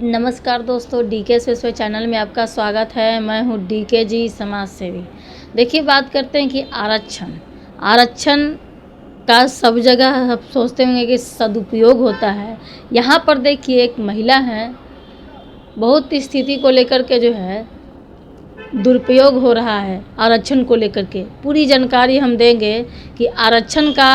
नमस्कार दोस्तों, DK special channel में आपका स्वागत है। मैं हूँ डीके जी, समाज सेवी। देखिए, बात करते हैं कि आरक्षण का सब जगह आप सोचते होंगे कि सदुपयोग होता है। यहाँ पर देखिए, एक महिला है, बहुत स्थिति को लेकर के जो है दुरुपयोग हो रहा है आरक्षण को लेकर के। पूरी जानकारी हम देंगे कि आरक्षण का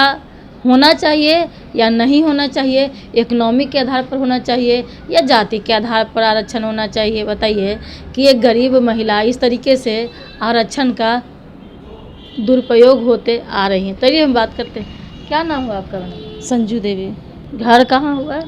होना चाहिए या नहीं होना चाहिए, इकोनॉमिक के आधार पर होना चाहिए या जाति के आधार पर आरक्षण होना चाहिए। बताइए कि एक गरीब महिला इस तरीके से आरक्षण का दुरुपयोग होते आ रही हैं। चलिए हम बात करते हैं। क्या नाम हुआ आपका? संजू देवी। घर कहाँ हुआ?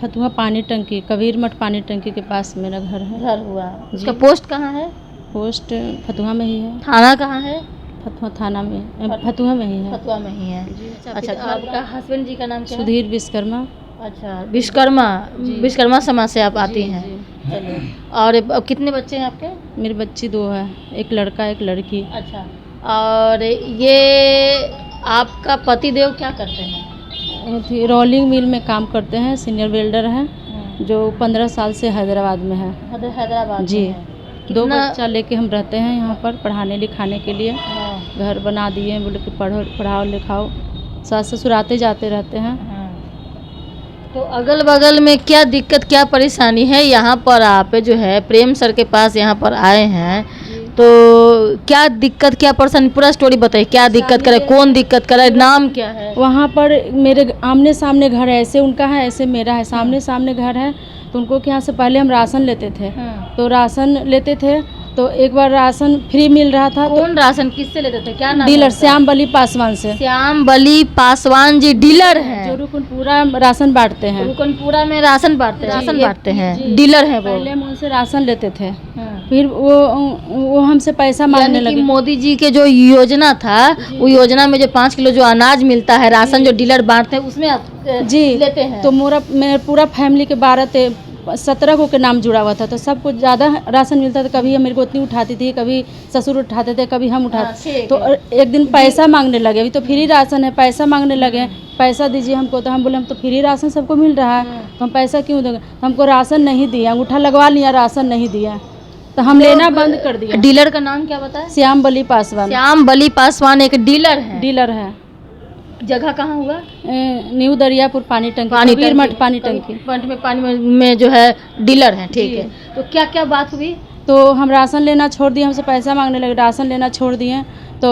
फतुहा पानी टंकी, कबीर मठ पानी टंकी के पास मेरा घर है। घर हुआ। उसका पोस्ट कहाँ है? पोस्ट फतुहा में ही है। थाना कहाँ है? फतुहा थाना में, फतुहा में ही है। फतुहा में ही है। अच्छा, आपका हस्बैंड जी का नाम क्या है? सुधीर विश्वकर्मा। अच्छा, विश्वकर्मा समाज से आप आती हैं। चलिए, और अब कितने बच्चे हैं आपके? मेरे बच्ची 2 है, एक लड़का एक लड़की। अच्छा, और ये आपका पतिदेव क्या करते हैं? रोलिंग मिल में काम करते हैं, सीनियर वेल्डर हैं, जो 15 साल से हैदराबाद में है। हैदराबाद जी। में है। 2 बच्चा लेके हम रहते हैं यहाँ पर पढ़ाने लिखाने के लिए। घर बना दिए, बोले कि पढ़ाओ लिखाओ। सास ससुर आते जाते रहते हैं। तो अगल बगल में क्या दिक्कत क्या परेशानी है? यहाँ पर आप जो है प्रेम सर के पास यहाँ पर आए हैं, तो क्या दिक्कत क्या परेशानी, पूरा स्टोरी बताइए। क्या दिक्कत करे, कौन दिक्कत करे, नाम क्या है? वहाँ पर मेरे आमने सामने घर है, ऐसे उनका है ऐसे मेरा है, सामने सामने घर है। तो उनको के यहाँ से पहले हम राशन लेते थे, तो राशन लेते थे तो एक बार राशन फ्री मिल रहा था। कौन राशन किससे लेते थे? क्या नाम? डीलर श्याम बली पासवान से। श्याम बली पासवान जी डीलर हैं, जो रुकनपुरा राशन बांटते हैं। रुकनपुरा में राशन बांटते हैं, डीलर हैं वो। पहले हम उनसे राशन लेते थे, फिर वो हमसे पैसा मांगने लगे। मोदी जी के जो योजना था, वो योजना में जो 5 किलो जो अनाज मिलता है, राशन जो डीलर बांटते हैं, उसमें आप जी लेते हैं। तो मेरे पूरा फैमिली के 17 को के नाम जुड़ा हुआ था, तो सबको ज़्यादा राशन मिलता था। कभी मेरे को उतनी उठाती थी, कभी ससुर उठाते थे, कभी हम उठाते। तो एक दिन पैसा मांगने लगे, अभी तो फ्री राशन है, पैसा मांगने लगे, पैसा दीजिए हमको। तो हम बोले हम तो फ्री राशन सबको मिल रहा है, तो हम पैसा क्यों देंगे? तो हमको राशन नहीं दिया, अंगूठा लगवा लिया, राशन नहीं दिया, तो हम लेना बंद कर दिया। डीलर का नाम क्या बताया? श्याम बली पासवान। श्याम बली पासवान एक डीलर है। जगह कहाँ हुआ? न्यू दरियापुर पानी टंकी, कबीर मठ पानी टंकी में जो है डीलर हैं। ठीक है, तो क्या क्या बात हुई? तो हम राशन लेना छोड़ दिए, हमसे पैसा मांगने लगे, राशन लेना छोड़ दिए। तो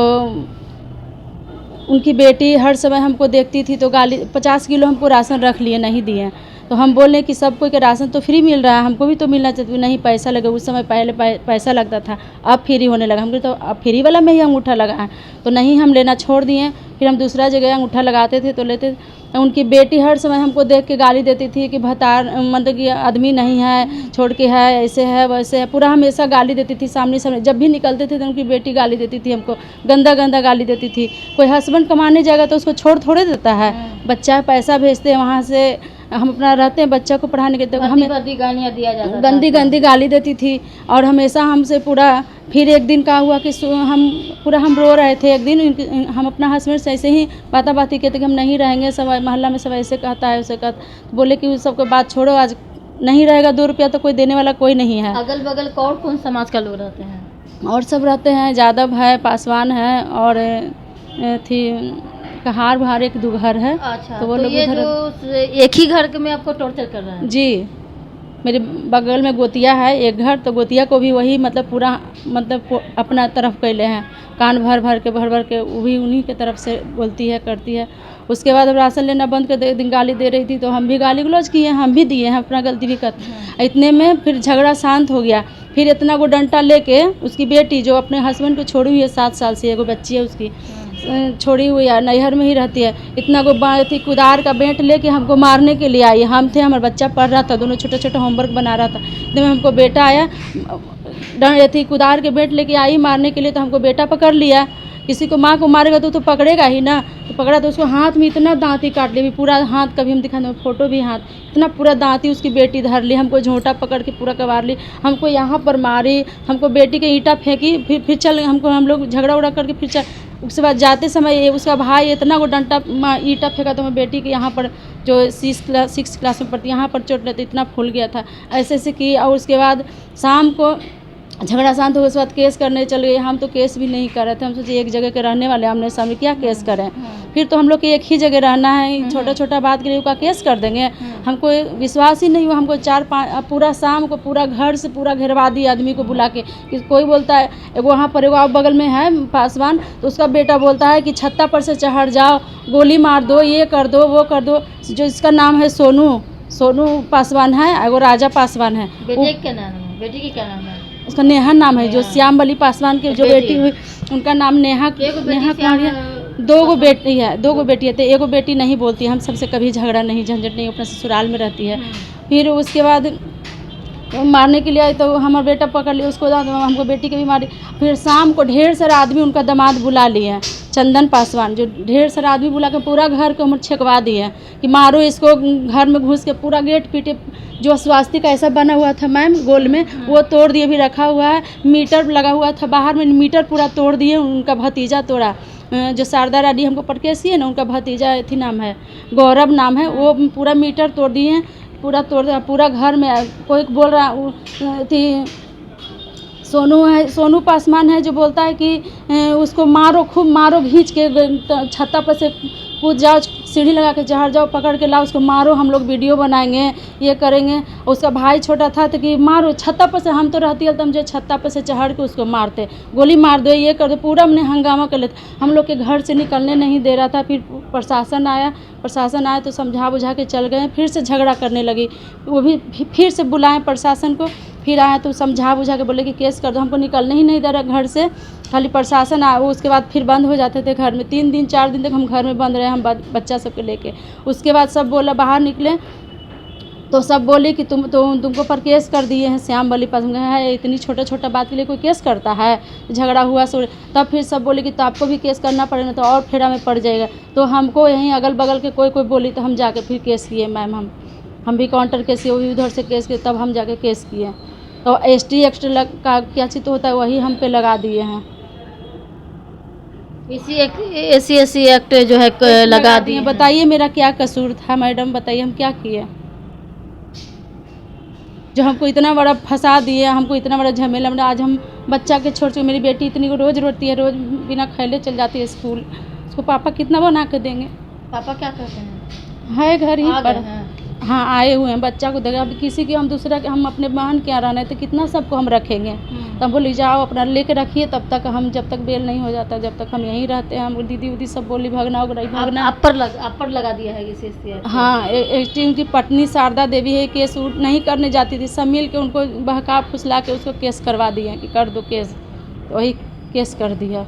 उनकी बेटी हर समय हमको देखती थी, तो गाली 50 किलो हमको राशन रख लिए, नहीं दिए। तो हम बोले कि सबको के राशन तो फ्री मिल रहा है, हमको भी तो मिलना चाहिए। नहीं, पैसा लगे। उस समय पहले पैसा लगता था, अब फ्री होने लगा। हम तो अब फ्री वाला में ही अंगूठा लगा है, तो नहीं, हम लेना छोड़ दिए। फिर हम दूसरा जगह अंगूठा लगाते थे तो लेते। तो उनकी बेटी हर समय हमको देख के गाली देती थी कि मतलब कि आदमी नहीं है, छोड़ के है, ऐसे है वैसे है, पूरा हमेशा गाली देती थी। सामने जब भी निकलते थे तो उनकी बेटी गाली देती थी हमको, गंदा गंदा गाली देती थी। कोई हस्बैंड कमाने जाएगा तो उसको छोड़ थोड़े देता है, बच्चा पैसा भेजते हैं वहाँ से, हम अपना रहते हैं बच्चा को पढ़ाने के। तो हमें गंदी गंदी गाली देती थी, और हमेशा हमसे पूरा। फिर एक दिन का हुआ कि हम रो रहे थे। एक दिन हम अपना हस्बैंड से ऐसे ही बाती कहते कि हम नहीं रहेंगे, सब मोहल्ला में सब ऐसे कहता है वैसे कहता। बोले कि उस सबको बात छोड़ो, आज नहीं रहेगा 2 रुपया तो कोई देने वाला कोई नहीं है। अगल बगल कौन समाज का लोग रहते हैं? और सब रहते हैं, यादव है, पासवान है, और थी कहार बहार 1-2 घर है। अच्छा, तो वो लोग ये जो एक ही घर में आपको टॉर्चर कर रहे हैं? जी, मेरे बगल में गोतिया है एक घर, तो गोतिया को भी वही मतलब पूरा मतलब अपना तरफ कैले हैं, कान भर के वो भी उन्हीं के तरफ से बोलती है, करती है। उसके बाद अब राशन लेना बंद कर दे, दिन गाली दे रही थी, तो हम भी गाली गलौज किए, हम भी दिए हैं, अपना गलती भी कर। इतने में फिर झगड़ा शांत हो गया। फिर इतना को डंटा लेके उसकी बेटी जो अपने हस्बैंड को छोड़ी हुई है 7 साल से, एगो बच्ची है उसकी छोड़ी हुई है, नैहर में ही रहती है, इतना को थी कुदार का बेंट लेके हमको मारने के लिए आई। हम थे, हमारा बच्चा पढ़ रहा था, दोनों छोटे छोटे होमवर्क बना रहा था। इतने में हमको बेटा आया, थी कुदार के बेंट लेके आई मारने के लिए, तो हमको बेटा पकड़ लिया किसी को माँ को मारेगा तो पकड़ेगा ही ना। तो पकड़ा तो उसको हाथ में इतना दांती काट ली, पूरा हाथ, कभी हम दिखाते फोटो भी, हाथ इतना पूरा दांती उसकी बेटी धर ली, हमको झोंटा पकड़ के पूरा कबार ली, हमको यहाँ पर मारी, हमको बेटी के ईंटा फेंकी, फिर चल हमको, हम लोग झगड़ा उगड़ा करके फिर चल। उसके बाद जाते समय उसका भाई इतना को डंटा ईंटा फेंका तो मैं बेटी के यहाँ पर जो 6 क्लास में पढ़ती यहाँ पर चोट लगी, इतना फूल गया था, ऐसे ऐसे की। और उसके बाद शाम को झगड़ा शांत हो, उसके बाद केस करने चल गए। हम तो केस भी नहीं कर रहे थे, हम सोचे एक जगह के रहने वाले, हमने सामने क्या केस करें। फिर तो हम लोग के एक ही जगह रहना है, छोटा छोटा बात के लिए उसका केस कर देंगे। हमको विश्वास ही नहीं हुआ, हमको 4-5 पूरा शाम को पूरा घर से पूरा घेरवा दिया आदमी को बुला के। कि कोई बोलता है एगो वहाँ पर एगो बगल में है पासवान, तो उसका बेटा बोलता है कि छत्ता पर से चढ़ जाओ, गोली मार दो, ये कर दो, वो कर दो। जो इसका नाम है सोनू पासवान है, एगो राजा पासवान है। बेटे क्या नाम है, बेटी की क्या नाम है? उसका नेहा नाम है। जो श्यामबली पासवान की जो बेटी हुई उनका नाम नेहा कुमारी है। 2 गो बेटी है, 2 गो बेटी है, तो एगो बेटी नहीं बोलती, हम सबसे कभी झगड़ा नहीं, झंझट नहीं, अपने ससुराल में रहती है। फिर उसके बाद मारने के लिए आए तो हमारा बेटा पकड़ लिया उसको, हमको बेटी के भी मारी। फिर शाम को ढेर सारा आदमी उनका दामाद बुला लिए हैं, चंदन पासवान, जो ढेर सारा आदमी बुला के पूरा घर को हम छेकवा दिए हैं कि मारो इसको। घर में घुस के पूरा गेट पीटे, जो स्वास्तिक ऐसा बना हुआ था मैम गोल में, वो तोड़ दिए, भी रखा हुआ है। मीटर लगा हुआ था बाहर में, मीटर पूरा तोड़ दिए। उनका भतीजा तोड़ा, जो शारदा रानी हमको परकेसी है ना, उनका भतीजा थी, नाम है गौरव नाम है, वो पूरा मीटर तोड़ दिए हैं, पूरा तोड़ दिया। पूरा घर में कोई बोल रहा थी सोनू पासवान है, जो बोलता है कि उसको मारो, खूब मारो, खींच के छत्ता पर से कूद जाओ, सीढ़ी लगा के चढ़ जाओ, पकड़ के लाओ, उसको मारो, हम लोग वीडियो बनाएंगे, ये करेंगे। उसका भाई छोटा था तो कि मारो छत्ता पर से, हम तो रहती है तो हम जो छत्ता पर से चढ़ के उसको मारते, गोली मार दो, ये कर दो, पूरा हमने हंगामा कर लेते। हम लोग के घर से निकलने नहीं दे रहा था। फिर प्रशासन आया तो समझा बुझा के चल गए। फिर से झगड़ा करने लगी, वो भी फिर से बुलाएं प्रशासन को, फिर आया तो समझा बुझा के बोले कि केस कर दो, हमको निकलने ही नहीं दे रहा घर से। खाली प्रशासन आया, उसके बाद फिर बंद हो जाते थे घर में। 3 दिन 4 दिन तक हम घर में बंद रहे, हम बच्चा सबके लेके। उसके बाद सब बोला, बाहर निकले तो सब बोले कि तुमको पर केस कर दिए हैं श्यामबली पास है। इतनी छोटा बात के लिए कोई केस करता है? झगड़ा हुआ सो तब फिर सब बोले कि तो आपको भी केस करना पड़ेगा, तो और फेरा में पड़ जाएगा। तो हमको यहीं अगल बगल के कोई बोली तो हम जाके फिर केस किए मैम। हम भी काउंटर केस किए, वो भी उधर से केस किए, तब हम जाके केस किए। तो ST एक्ट का क्या चीज़ तो होता है, वही हम पे लगा दिए हैं। SC एक्ट जो है लगा दिए। बताइए मेरा क्या कसूर था मैडम, बताइए हम क्या किए जो हमको इतना बड़ा फंसा दिए, हमको इतना बड़ा झमेला। मतलब आज हम बच्चा के छोड़ के, मेरी बेटी इतनी को रोज़ रोती है, रोज़ बिना खैले चल जाती है स्कूल। उसको पापा कितना बना के देंगे? पापा क्या करते हैं? है घर ही पर। हैं। हाँ आए हुए हैं, बच्चा को देखा। अब किसी के हम दूसरा के, हम अपने बहन के यहाँ रहना है तो कितना सबको हम रखेंगे। तो हम बोली जाओ अपना लेके रखिए, तब तक हम, जब तक बेल नहीं हो जाता जब तक हम यहीं रहते हैं। हम दीदी उदी सब बोली भागना भागना। आप पर लगा दिया है SC। हाँ, उनकी पत्नी शारदा देवी है, केस नहीं करने जाती थी, सब मिल के उनको बहका फुसला के उसको केस करवा दिए कि कर दो केस, तो वही केस कर दिया।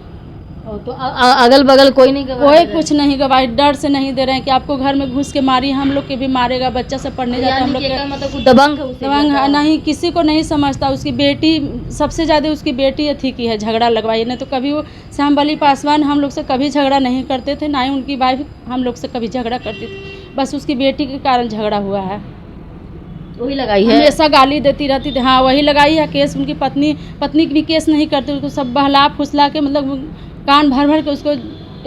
तो अगल बगल कोई नहीं गवाह? कोई कुछ नहीं गवाही, डर से नहीं दे रहे हैं कि आपको घर में घुस के मारी, हम लोग के भी मारेगा। बच्चा सब पढ़ने जाता है, हम लोग के मतलब दबंग नहीं, किसी को नहीं समझता। उसकी बेटी सबसे ज़्यादा, उसकी बेटी अथी की है, झगड़ा लगवाई। नहीं तो कभी वो श्यामबली पासवान हम लोग से कभी झगड़ा नहीं करते थे, ना ही उनकी वाइफ हम लोग से कभी झगड़ा करती थी। बस उसकी बेटी के कारण झगड़ा हुआ है, वही लगाई है। हमेशा गाली देती रहती थी। हाँ वही लगाई है केस। उनकी पत्नी भी केस नहीं करती, उसको सब बहला फुसला के, मतलब कान भर के उसको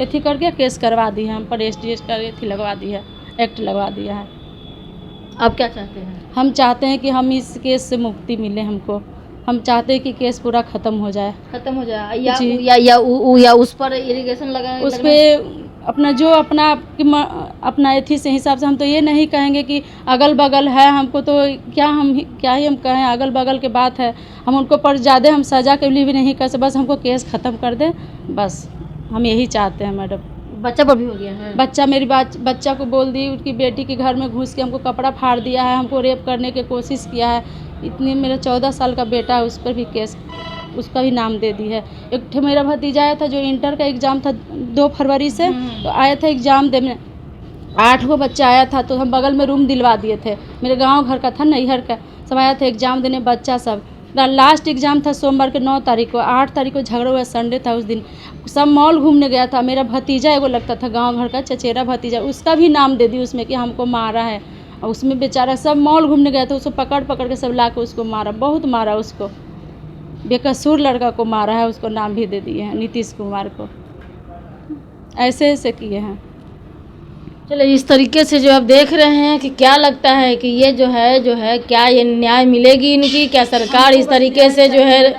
एथी करके केस करवा दी है। हम पर ST का एथी लगवा दी है, एक्ट लगवा दिया है। आप क्या चाहते हैं? हम चाहते हैं कि हम इस केस से मुक्ति मिले हमको। हम चाहते हैं कि केस पूरा ख़त्म हो जाए, या उस पर इरिगेशन लगा, उस पर अपना जो अपना एथी से हिसाब से। हम तो ये नहीं कहेंगे कि अगल बगल है, हमको तो क्या ही हम कहें, अगल बगल के बात है। हम उनको पर ज़्यादा हम सज़ा के लिए भी नहीं कर सकते, बस हमको केस ख़त्म कर दें, बस हम यही चाहते हैं मैडम। बच्चा पर भी हो गया है? बच्चा को बोल दी, उनकी बेटी के घर में घुस के हमको कपड़ा फाड़ दिया है, हमको रेप करने की कोशिश किया है। इतनी, मेरा 14 साल का बेटा है, उस पर भी केस, उसका भी नाम दे दी है। एक मेरा भतीजा आया था, जो इंटर का एग्ज़ाम था 2 फरवरी से, तो आया था एग्ज़ाम देने। 8 गो बच्चा आया था, तो हम बगल में रूम दिलवा दिए थे। मेरे गांव घर का था, नैहर का, सब आया था एग्ज़ाम देने बच्चा सब। लास्ट एग्ज़ाम था सोमवार के 9 तारीख को, 8 तारीख को झगड़ा हुआ, संडे था उस दिन। सब मॉल घूमने गया था। मेरा भतीजा एगो लगता था, गांव घर का चचेरा भतीजा, उसका भी नाम दे दी उसमें कि हमको मारा है। और उसमें बेचारा सब मॉल घूमने गया था, उसको पकड़ पकड़ के सब ला के उसको मारा, बहुत मारा उसको। बेकसूर लड़का को मारा है, उसको नाम भी दे दिए हैं, नीतीश कुमार को। ऐसे ऐसे किए हैं। चलिए, इस तरीके से जो आप देख रहे हैं कि क्या लगता है कि ये जो है क्या ये न्याय मिलेगी इनकी? क्या सरकार इस तरीके से जो है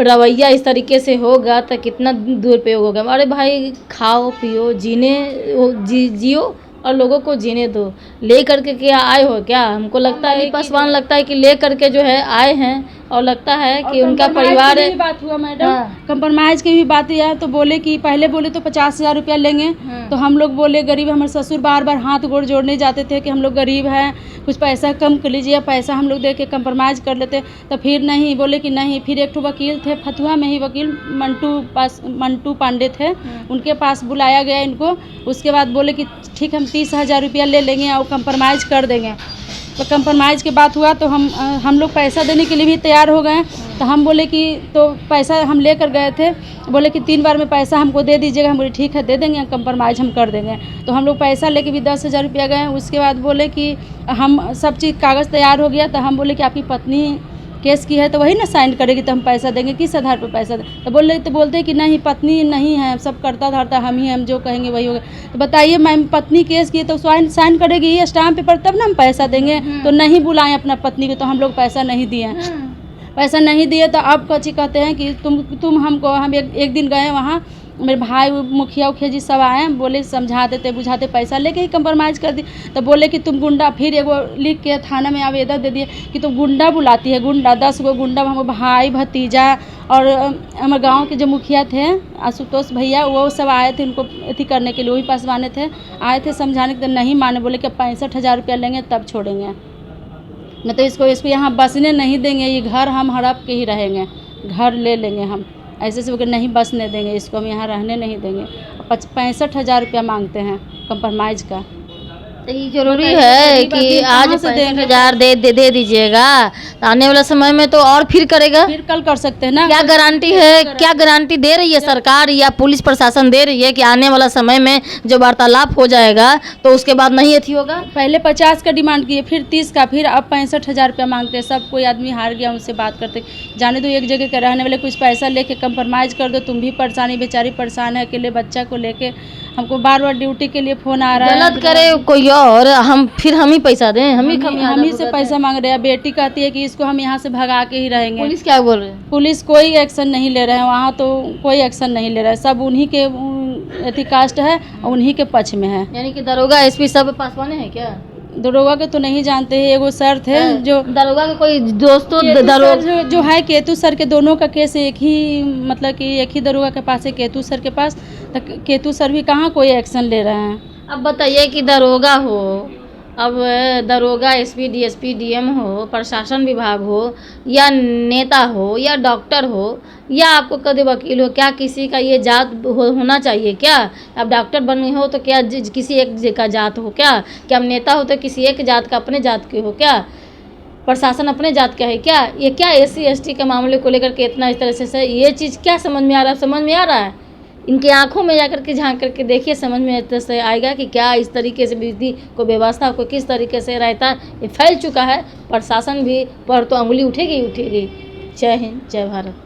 रवैया इस तरीके से होगा तो कितना दुरुपयोग होगा? अरे भाई, खाओ पियो, जियो और लोगों को जीने दो। ले करके क्या आए हो क्या? हमको लगता है पासवान लगता है कि ले करके जो है आए हैं, और लगता है कि उनका परिवार की भी बात हुआ मैडम, कंप्रोमाइज़ की भी बात है। तो बोले कि पहले बोले तो 50,000 रुपया लेंगे। तो हम लोग बोले गरीब, हमारे ससुर बार बार हाथ गोड़ जोड़ने जाते थे कि हम लोग गरीब हैं, कुछ पैसा कम कर लीजिए, पैसा हम लोग दे के कंप्रोमाइज़ कर लेते। तो फिर नहीं, बोले कि नहीं। फिर एक वकील थे फतुहा में ही, वकील मंटू पांडे थे, उनके पास बुलाया गया इनको। उसके बाद बोले कि ठीक, हम 30,000 रुपया ले लेंगे और कंप्रोमाइज़ कर देंगे। तो कंप्रोमाइज़ की बात हुआ तो हम लोग पैसा देने के लिए भी तैयार हो गए। तो हम बोले कि तो पैसा हम लेकर गए थे, बोले कि 3 बार में पैसा हमको दे दीजिएगा। हम बोले ठीक है, दे देंगे, कंप्रोमाइज़ हम कर देंगे। तो हम लोग पैसा लेके भी 10,000 रुपया गए। उसके बाद बोले कि हम सब चीज़ कागज़ तैयार हो गया। तो हम बोले कि आपकी पत्नी केस की है तो वही ना साइन करेगी, तो हम पैसा देंगे, किस आधार पर पैसा दें? तो बोलते कि नहीं, पत्नी नहीं है, सब करता धरता हम ही, हम जो कहेंगे वही होगा। तो बताइए मैम, पत्नी केस की है तो साइन करेगी, ये स्टाम्प पेपर, तब ना हम पैसा देंगे। तो नहीं बुलाएं अपना पत्नी को, तो हम लोग पैसा नहीं दिए। पैसा नहीं दिए तो अब कची कहते हैं कि तुम हमको, हम एक दिन गए वहाँ, मेरे भाई मुखिया उखिया जी सब आए, बोले समझा देते बुझाते, पैसा लेके ही कंप्रोमाइज़ कर दी। तो बोले कि तुम गुंडा, फिर एगो लिख के थाना में आवेदन दे दिए कि तुम गुंडा बुलाती है, गुंडा 10 गो गुंडा। हम भाई भतीजा और हमारे गांव के जो मुखिया थे आशुतोष भैया, वो सब आए थे उनको अथी करने के लिए, वही पासवाने थे, आए थे समझाने के। नहीं माने, बोले कि 65,000 रुपया लेंगे तब छोड़ेंगे, नहीं तो इसको यहाँ बसने नहीं देंगे, ये घर हम हड़प के ही रहेंगे, घर ले लेंगे हम। ऐसे से नहीं बसने देंगे इसको, हम यहाँ रहने नहीं देंगे। 65,000 रुपया मांगते हैं कंप्रोमाइज़ का। तो ये जरूरी है कि आज 65,000 दे दीजिएगा, तो आने वाला समय में तो और फिर करेगा, फिर कल कर सकते हैं ना। क्या गारंटी है, क्या गारंटी दे रही है सरकार या पुलिस प्रशासन दे रही है कि आने वाला समय में जो वार्तालाप हो जाएगा तो उसके बाद नहीं अथी होगा? पहले 50 का डिमांड किए, फिर 30 का, फिर अब 65,000 रुपया मांगते हैं। सब कोई आदमी हार गया, उनसे बात करते, जाने दो, एक जगह के रहने वाले, कुछ पैसा लेके कंप्रोमाइज़ कर दो। तुम भी परेशानी, बेचारी परेशान है, अकेले बच्चा को लेके, हमको बार बार ड्यूटी के लिए फ़ोन आ रहा है। गलत करे कोई और, हम ही पैसा दें, हम ही से पैसा मांग रहे हैं। बेटी कहती है कि इसको हम यहाँ से भगा के ही रहेंगे। पुलिस क्या बोल रहे हैं? पुलिस कोई एक्शन नहीं ले रहे हैं, वहाँ तो कोई एक्शन नहीं ले रहा है। सब उन्हीं के अथी कास्ट है और उन्हीं के पक्ष में है। यानी कि दरोगा एसपी सब पासवाने हैं क्या? दरोगा के तो नहीं जानते हैं, एगो सर थे जो दरोगा के कोई दोस्तों दरोगा जो है केतु सर के, दोनों का केस एक ही, मतलब कि एक ही दरोगा के पास है, केतु सर के पास। तो केतु सर भी कहाँ कोई एक्शन ले रहे हैं। अब बताइए कि दरोगा हो, अब दरोगा एसपी डीएसपी डीएम हो, प्रशासन विभाग हो, या नेता हो, या डॉक्टर हो, या आपको कभी वकील हो, क्या किसी का ये जात होना चाहिए क्या? अब डॉक्टर बने हो तो क्या किसी एक का जात हो क्या? क्या नेता हो तो किसी एक जात का, अपने जात के हो क्या? प्रशासन अपने जात का है क्या? ये क्या SC ST के मामले को लेकर के इतना इस तरह से ये चीज़ क्या समझ में आ रहा है? समझ में आ रहा है? इनकी आंखों में जाकर के झांक करके देखिए, समझ में इस तरह से आएगा कि क्या इस तरीके से विधि को, व्यवस्था को किस तरीके से रहता है। ये फैल चुका है, प्रशासन भी पर तो उंगली उठेगी। जय हिंद, जय भारत।